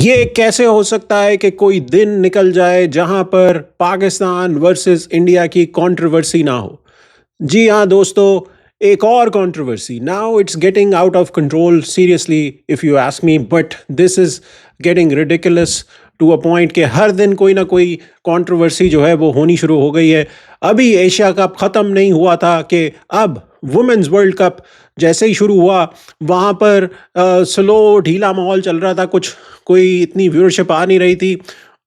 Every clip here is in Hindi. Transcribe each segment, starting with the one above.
ये कैसे हो सकता है कि कोई दिन निकल जाए जहां पर पाकिस्तान वर्सेस इंडिया की कंट्रोवर्सी ना हो। जी हाँ दोस्तों, एक और controversy. Now it's getting out of control seriously if you ask me, but this is getting ridiculous to a point कि हर दिन कोई ना कोई कंट्रोवर्सी जो है वो होनी शुरू हो गई है। अभी एशिया कप ख़त्म नहीं हुआ था कि अब वुमेन्स वर्ल्ड कप जैसे ही शुरू हुआ, वहाँ पर स्लो ढीला माहौल चल रहा था, कुछ कोई इतनी व्यूअरशिप आ नहीं रही थी।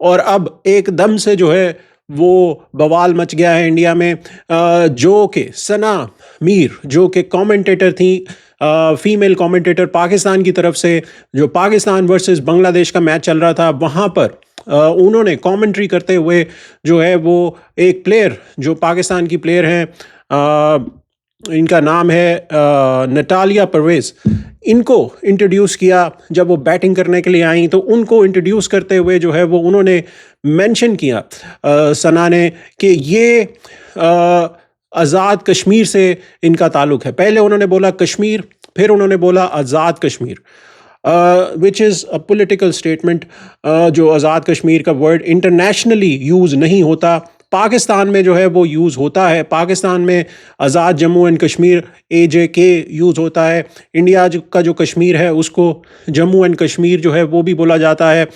और अब एकदम से जो है वो बवाल मच गया है इंडिया में। जो कि सना मीर जो कि कमेंटेटर थी, फीमेल कमेंटेटर पाकिस्तान की तरफ से, जो पाकिस्तान वर्सेस बांग्लादेश का मैच चल रहा था वहाँ पर उन्होंने कमेंट्री करते हुए जो है वो एक प्लेयर जो पाकिस्तान की प्लेयर हैं, इनका नाम है नटालिया परवेज़, इनको इंट्रोड्यूस किया। जब वो बैटिंग करने के लिए आई तो उनको इंट्रोड्यूस करते हुए जो है वो उन्होंने मेंशन किया सना ने कि ये आज़ाद कश्मीर से इनका ताल्लुक़ है। पहले उन्होंने बोला कश्मीर, फिर उन्होंने बोला Azad Kashmir, which is a political statement. जो आज़ाद कश्मीर का वर्ड इंटरनेशनली यूज़ नहीं होता, पाकिस्तान में जो है वो यूज़ होता है। पाकिस्तान में Azad Jammu and Kashmir AJK use होता है। इंडिया का जो कश्मीर है उसको जम्मू एंड कश्मीर जो है वो भी बोला जाता है।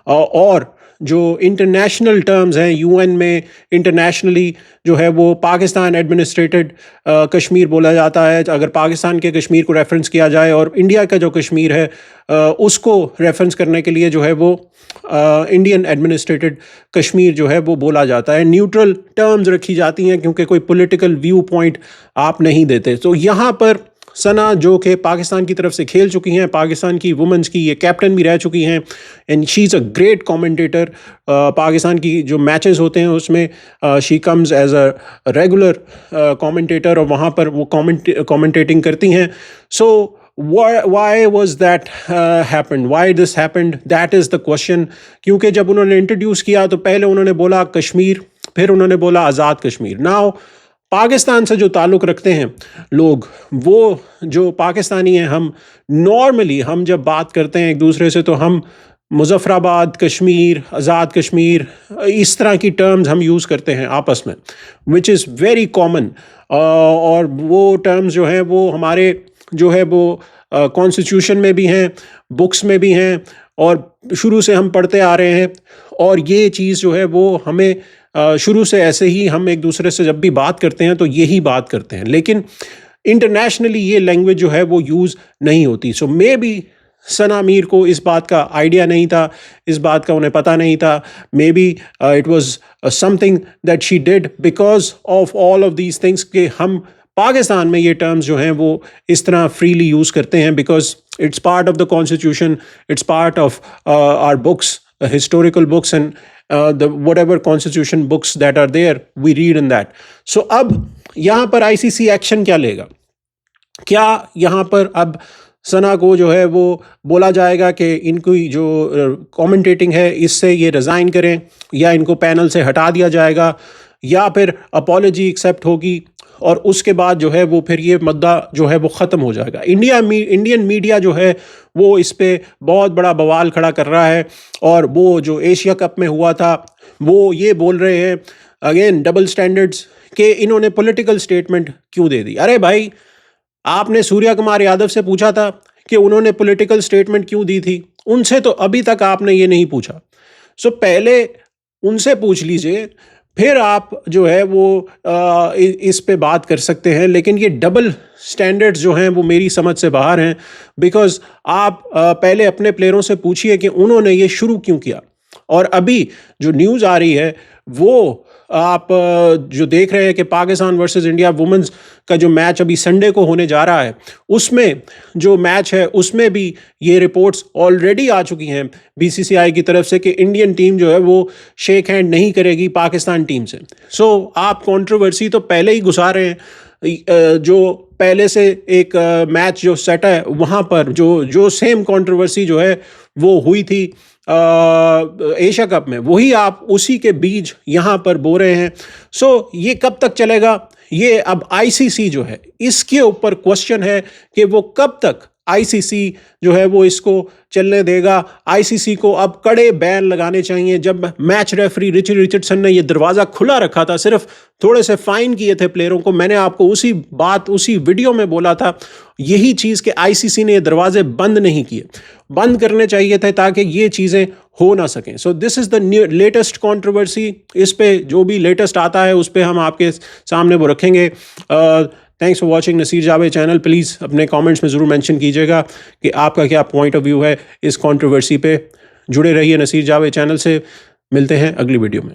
और जो इंटरनेशनल टर्म्स हैं UN में, इंटरनेशनली जो है वो पाकिस्तान एडमिनिस्ट्रेटेड कश्मीर बोला जाता है अगर पाकिस्तान के कश्मीर को रेफरेंस किया जाए, और इंडिया का जो कश्मीर है उसको रेफरेंस करने के लिए जो है वो इंडियन एडमिनिस्ट्रेटेड कश्मीर जो है वो बोला जाता है। न्यूट्रल टर्म्स रखी जाती हैं क्योंकि कोई पॉलिटिकल व्यू पॉइंट आप नहीं देते। तो यहाँ पर सना जो कि पाकिस्तान की तरफ से खेल चुकी हैं, पाकिस्तान की वुमेंस की ये कैप्टन भी रह चुकी हैं, and she is a great commentator. Pakistan की जो मैचेस होते हैं उसमें she comes as a regular commentator, और वहाँ पर वो कमेंटेटिंग करती हैं। सो why was that happened, why this happened, that is the question। क्योंकि जब उन्होंने इंट्रोड्यूस किया तो पहले उन्होंने बोला कश्मीर, फिर उन्होंने बोला आज़ाद कश्मीर। नाउ पाकिस्तान से जो ताल्लुक़ रखते हैं लोग, वो जो पाकिस्तानी हैं, हम नॉर्मली हम जब बात करते हैं एक दूसरे से तो हम मुज़फ़्फ़राबाद कश्मीर, आज़ाद कश्मीर, इस तरह की टर्म्स हम यूज़ करते हैं आपस में, विच इज़ वेरी कॉमन। और वो टर्म्स जो हैं वो हमारे जो है वो कॉन्स्टिट्यूशन में भी हैं, बुक्स में भी हैं, और शुरू से हम पढ़ते आ रहे हैं। और ये चीज़ जो है वो हमें शुरू से ऐसे ही हम एक दूसरे से जब भी बात करते हैं तो यही बात करते हैं, लेकिन इंटरनेशनली ये लैंग्वेज जो है वो यूज़ नहीं होती। सो मे बी सना मीर को इस बात का आइडिया नहीं था, इस बात का उन्हें पता नहीं था। May be it was something that she did because of all of these things कि हम पाकिस्तान में ये टर्म्स जो हैं वो इस तरह फ्रीली यूज़ करते हैं because it's part of the constitution, it's part of our books, historical books, and the whatever constitution books that are there, we read in that. So अब यहाँ पर ICC एक्शन क्या लेगा? क्या यहाँ पर अब सना को जो है वो बोला जाएगा कि इनकी जो कमेंटेटिंग है इससे ये रिज़ाइन करें, या इनको पैनल से हटा दिया जाएगा, या फिर अपॉलॉजी एक्सेप्ट होगी और उसके बाद जो है वो फिर ये मुद्दा जो है वो ख़त्म हो जाएगा? इंडियन मीडिया जो है वो इस पे बहुत बड़ा बवाल खड़ा कर रहा है। और वो जो एशिया कप में हुआ था वो ये बोल रहे हैं अगेन डबल स्टैंडर्ड्स कि इन्होंने पॉलिटिकल स्टेटमेंट क्यों दे दी। अरे भाई, आपने सूर्या कुमार यादव से पूछा था कि उन्होंने पॉलिटिकल स्टेटमेंट क्यों दी थी? उनसे तो अभी तक आपने ये नहीं पूछा। सो पहले उनसे पूछ लीजिए, फिर आप जो है वो इस पे बात कर सकते हैं। लेकिन ये डबल स्टैंडर्ड्स जो हैं वो मेरी समझ से बाहर हैं, बिकॉज आप पहले अपने प्लेयरों से पूछिए कि उन्होंने ये शुरू क्यों किया। और अभी जो न्यूज़ आ रही है वो आप जो देख रहे हैं कि पाकिस्तान वर्सेस इंडिया वुमेन्स का जो मैच अभी संडे को होने जा रहा है, उसमें जो मैच है उसमें भी ये रिपोर्ट्स ऑलरेडी आ चुकी हैं BCCI की तरफ से कि इंडियन टीम जो है वो शेक हैंड नहीं करेगी पाकिस्तान टीम से। सो आप कंट्रोवर्सी तो पहले ही घुसा रहे हैं। जो पहले से एक मैच जो सेट है वहाँ पर जो सेम कंट्रोवर्सी जो है वो हुई थी एशिया कप में, वही आप उसी के बीज यहाँ पर बो रहे हैं। सो ये कब तक चलेगा? ये अब ICC जो है इसके ऊपर क्वेश्चन है कि वो कब तक आईसीसी जो है वो इसको चलने देगा। आईसीसी को अब कड़े बैन लगाने चाहिए। जब मैच रेफरी रिची रिचर्डसन ने ये दरवाज़ा खुला रखा था, सिर्फ थोड़े से फाइन किए थे प्लेयरों को, मैंने आपको उसी वीडियो में बोला था यही चीज़ कि आईसीसी ने ये दरवाजे बंद नहीं किए, बंद करने चाहिए थे ताकि ये चीज़ें हो ना सकें। So this is the latest controversy. इस पे जो भी लेटेस्ट आता है उस पे हम आपके सामने वो रखेंगे। Thanks for watching Naseer Javed channel. Please अपने कमेंट्स में ज़रूर मेंशन कीजिएगा कि आपका क्या पॉइंट ऑफ व्यू है इस कंट्रोवर्सी पे। जुड़े रहिए नसीर जावेद चैनल से। मिलते हैं अगली वीडियो में।